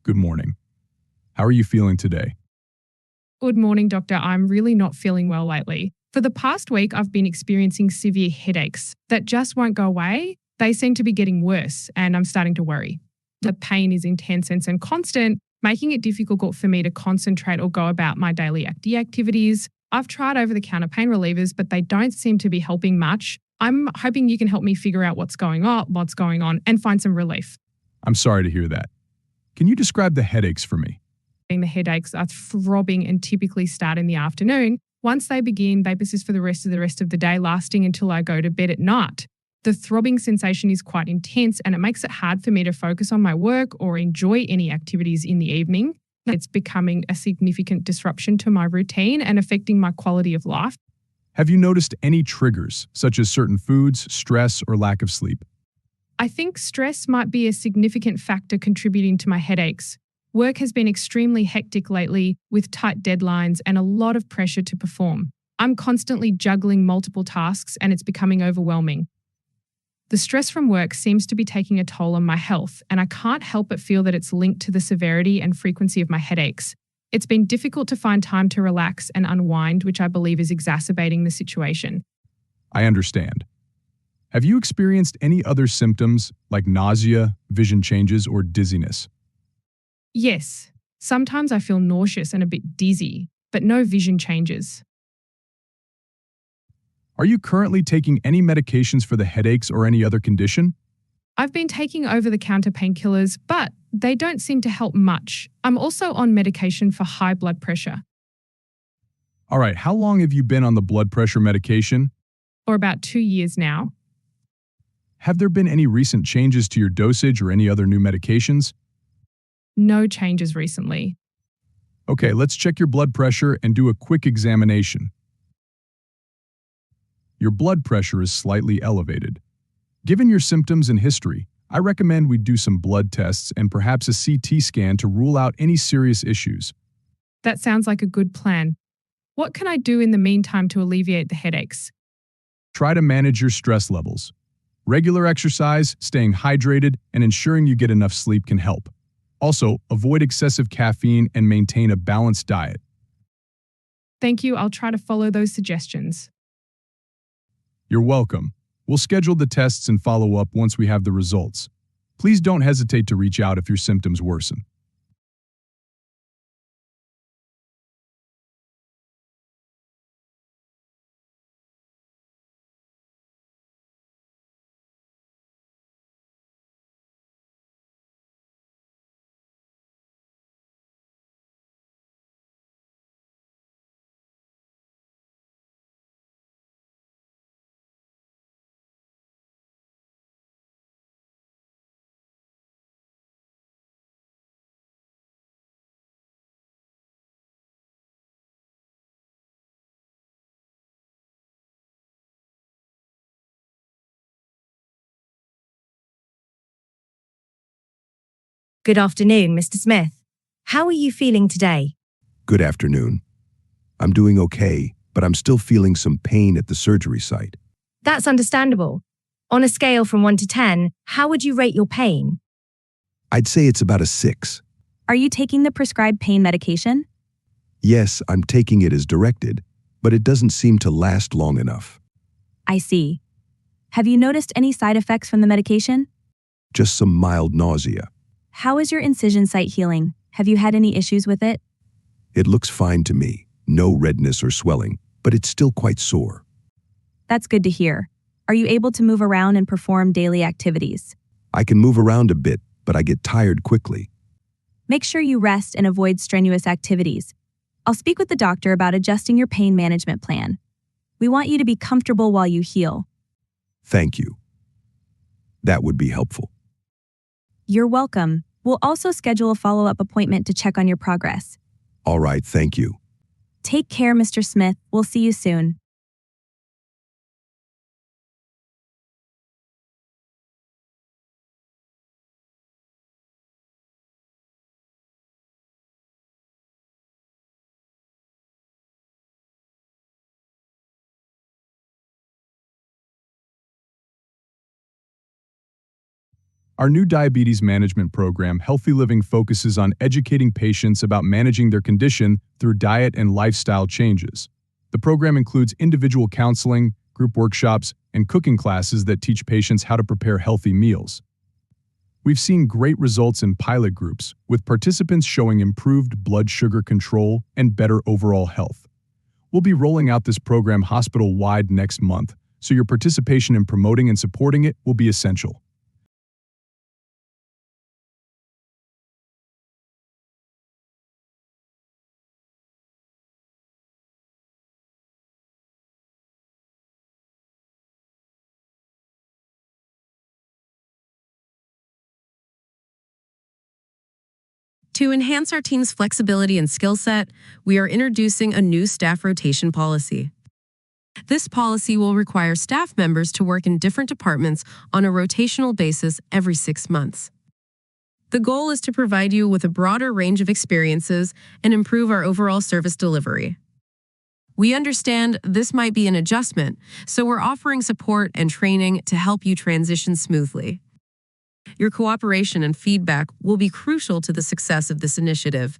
Good morning. How are you feeling today? Good morning, doctor. I'm really not feeling well lately. For the past week, I've been experiencing severe headaches that just won't go away. They seem to be getting worse, and I'm starting to worry. The pain is intense and constant, making it difficult for me to concentrate or go about my daily activities. I've tried over-the-counter pain relievers, but they don't seem to be helping much. I'm hoping you can help me figure out what's going on, and find some relief. I'm sorry to hear that. Can you describe the headaches for me? The headaches are throbbing and typically start in the afternoon. Once they begin, they persist for the rest of the day, lasting until I go to bed at night. The throbbing sensation is quite intense and it makes it hard for me to focus on my work or enjoy any activities in the evening. It's becoming a significant disruption to my routine and affecting my quality of life. Have you noticed any triggers, such as certain foods, stress, or lack of sleep? I think stress might be a significant factor contributing to my headaches. Work has been extremely hectic lately with tight deadlines and a lot of pressure to perform. I'm constantly juggling multiple tasks and it's becoming overwhelming. The stress from work seems to be taking a toll on my health, and I can't help but feel that it's linked to the severity and frequency of my headaches. It's been difficult to find time to relax and unwind, which I believe is exacerbating the situation. I understand. Have you experienced any other symptoms like nausea, vision changes, or dizziness? Yes, sometimes I feel nauseous and a bit dizzy, but no vision changes. Are you currently taking any medications for the headaches or any other condition? I've been taking over-the-counter painkillers, but they don't seem to help much. I'm also on medication for high blood pressure. All right, how long have you been on the blood pressure medication? For about 2 years now. Have there been any recent changes to your dosage or any other new medications? No changes recently. Okay, let's check your blood pressure and do a quick examination. Your blood pressure is slightly elevated. Given your symptoms and history, I recommend we do some blood tests and perhaps a CT scan to rule out any serious issues. That sounds like a good plan. What can I do in the meantime to alleviate the headaches? Try to manage your stress levels. Regular exercise, staying hydrated, and ensuring you get enough sleep can help. Also, avoid excessive caffeine and maintain a balanced diet. Thank you. I'll try to follow those suggestions. You're welcome. We'll schedule the tests and follow up once we have the results. Please don't hesitate to reach out if your symptoms worsen. Good afternoon, Mr. Smith. How are you feeling today? Good afternoon. I'm doing okay, but I'm still feeling some pain at the surgery site. That's understandable. On a scale from 1 to 10, how would you rate your pain? I'd say it's about a 6. Are you taking the prescribed pain medication? Yes, I'm taking it as directed, but it doesn't seem to last long enough. I see. Have you noticed any side effects from the medication? Just some mild nausea. How is your incision site healing? Have you had any issues with it? It looks fine to me. No redness or swelling, but it's still quite sore. That's good to hear. Are you able to move around and perform daily activities? I can move around a bit, but I get tired quickly. Make sure you rest and avoid strenuous activities. I'll speak with the doctor about adjusting your pain management plan. We want you to be comfortable while you heal. Thank you. That would be helpful. You're welcome. We'll also schedule a follow-up appointment to check on your progress. All right, thank you. Take care, Mr. Smith. We'll see you soon. Our new diabetes management program, Healthy Living, focuses on educating patients about managing their condition through diet and lifestyle changes. The program includes individual counseling, group workshops, and cooking classes that teach patients how to prepare healthy meals. We've seen great results in pilot groups, with participants showing improved blood sugar control and better overall health. We'll be rolling out this program hospital-wide next month, so your participation in promoting and supporting it will be essential. To enhance our team's flexibility and skill set, we are introducing a new staff rotation policy. This policy will require staff members to work in different departments on a rotational basis every 6 months. The goal is to provide you with a broader range of experiences and improve our overall service delivery. We understand this might be an adjustment, so we're offering support and training to help you transition smoothly. Your cooperation and feedback will be crucial to the success of this initiative.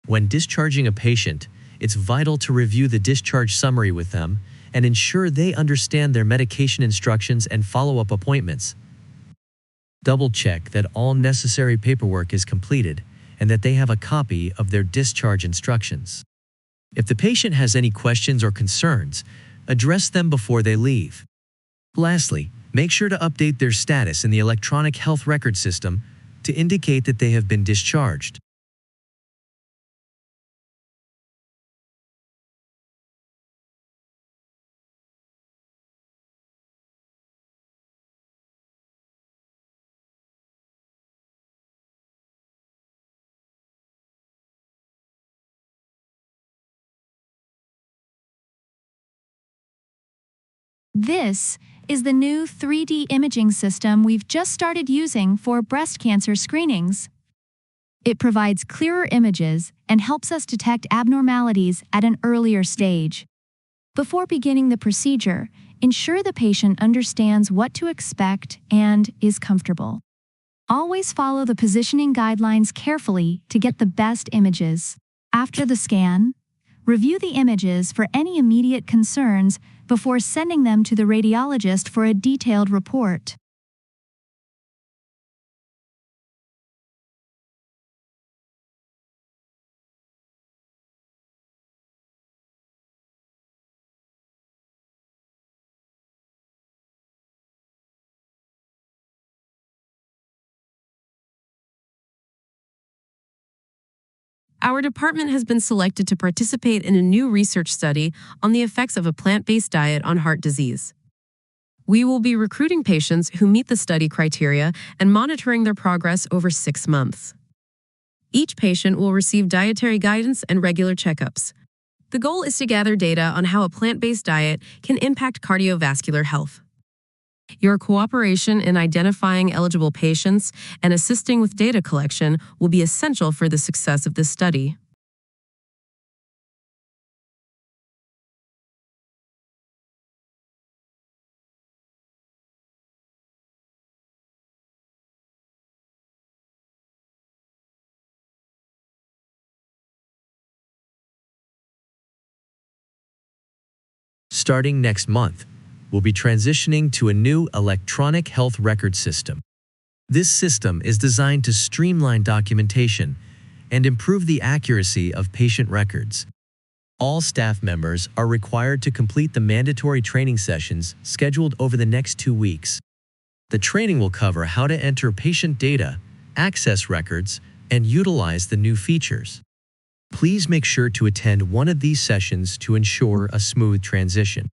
When discharging a patient, it's vital to review the discharge summary with them and ensure they understand their medication instructions and follow-up appointments. Double-check that all necessary paperwork is completed and that they have a copy of their discharge instructions. If the patient has any questions or concerns, address them before they leave. Lastly, make sure to update their status in the electronic health record system to indicate that they have been discharged. This is the new 3D imaging system we've just started using for breast cancer screenings. It provides clearer images and helps us detect abnormalities at an earlier stage. Before beginning the procedure, ensure the patient understands what to expect and is comfortable. Always follow the positioning guidelines carefully to get the best images. After the scan, review the images for any immediate concerns before sending them to the radiologist for a detailed report. Our department has been selected to participate in a new research study on the effects of a plant-based diet on heart disease. We will be recruiting patients who meet the study criteria and monitoring their progress over 6 months. Each patient will receive dietary guidance and regular checkups. The goal is to gather data on how a plant-based diet can impact cardiovascular health. Your cooperation in identifying eligible patients and assisting with data collection will be essential for the success of this study. Starting next month, we'll be transitioning to a new electronic health record system. This system is designed to streamline documentation and improve the accuracy of patient records. All staff members are required to complete the mandatory training sessions scheduled over the next 2 weeks. The training will cover how to enter patient data, access records, and utilize the new features. Please make sure to attend one of these sessions to ensure a smooth transition.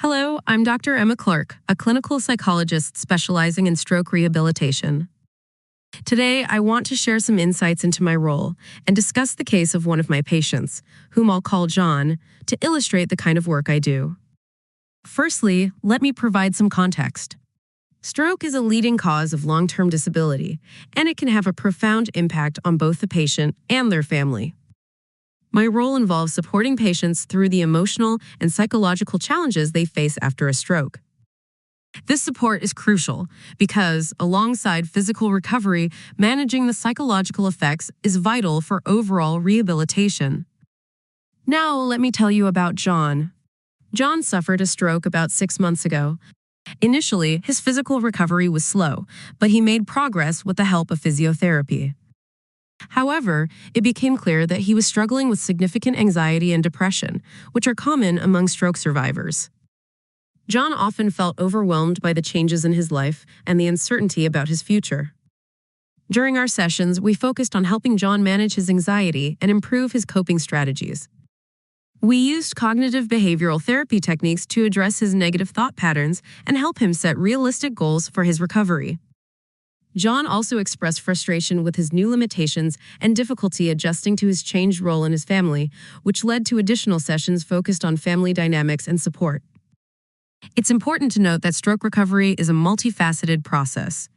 Hello, I'm Dr. Emma Clark, a clinical psychologist specializing in stroke rehabilitation. Today, I want to share some insights into my role and discuss the case of one of my patients, whom I'll call John, to illustrate the kind of work I do. Firstly, let me provide some context. Stroke is a leading cause of long-term disability, and it can have a profound impact on both the patient and their family. My role involves supporting patients through the emotional and psychological challenges they face after a stroke. This support is crucial because, alongside physical recovery, managing the psychological effects is vital for overall rehabilitation. Now, let me tell you about John. John suffered a stroke about 6 months ago. Initially, his physical recovery was slow, but he made progress with the help of physiotherapy. However, it became clear that he was struggling with significant anxiety and depression, which are common among stroke survivors. John often felt overwhelmed by the changes in his life and the uncertainty about his future. During our sessions, we focused on helping John manage his anxiety and improve his coping strategies. We used cognitive behavioral therapy techniques to address his negative thought patterns and help him set realistic goals for his recovery. John also expressed frustration with his new limitations and difficulty adjusting to his changed role in his family, which led to additional sessions focused on family dynamics and support. It's important to note that stroke recovery is a multifaceted process.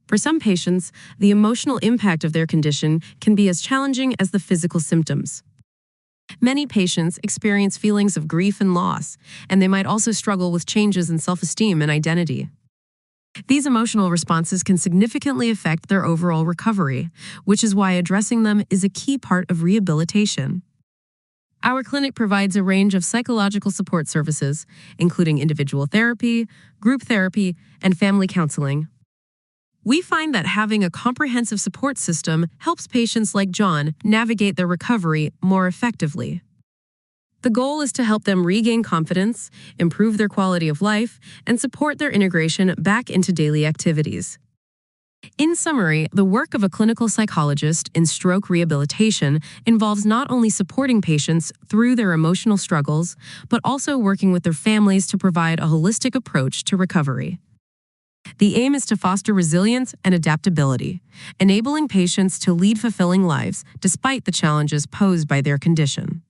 For some patients, the emotional impact of their condition can be as challenging as the physical symptoms. Many patients experience feelings of grief and loss, and they might also struggle with changes in self-esteem and identity. These emotional responses can significantly affect their overall recovery, which is why addressing them is a key part of rehabilitation. Our clinic provides a range of psychological support services, including individual therapy, group therapy, and family counseling. We find that having a comprehensive support system helps patients like John navigate their recovery more effectively. The goal is to help them regain confidence, improve their quality of life, and support their integration back into daily activities. In summary, the work of a clinical psychologist in stroke rehabilitation involves not only supporting patients through their emotional struggles, but also working with their families to provide a holistic approach to recovery. The aim is to foster resilience and adaptability, enabling patients to lead fulfilling lives despite the challenges posed by their condition.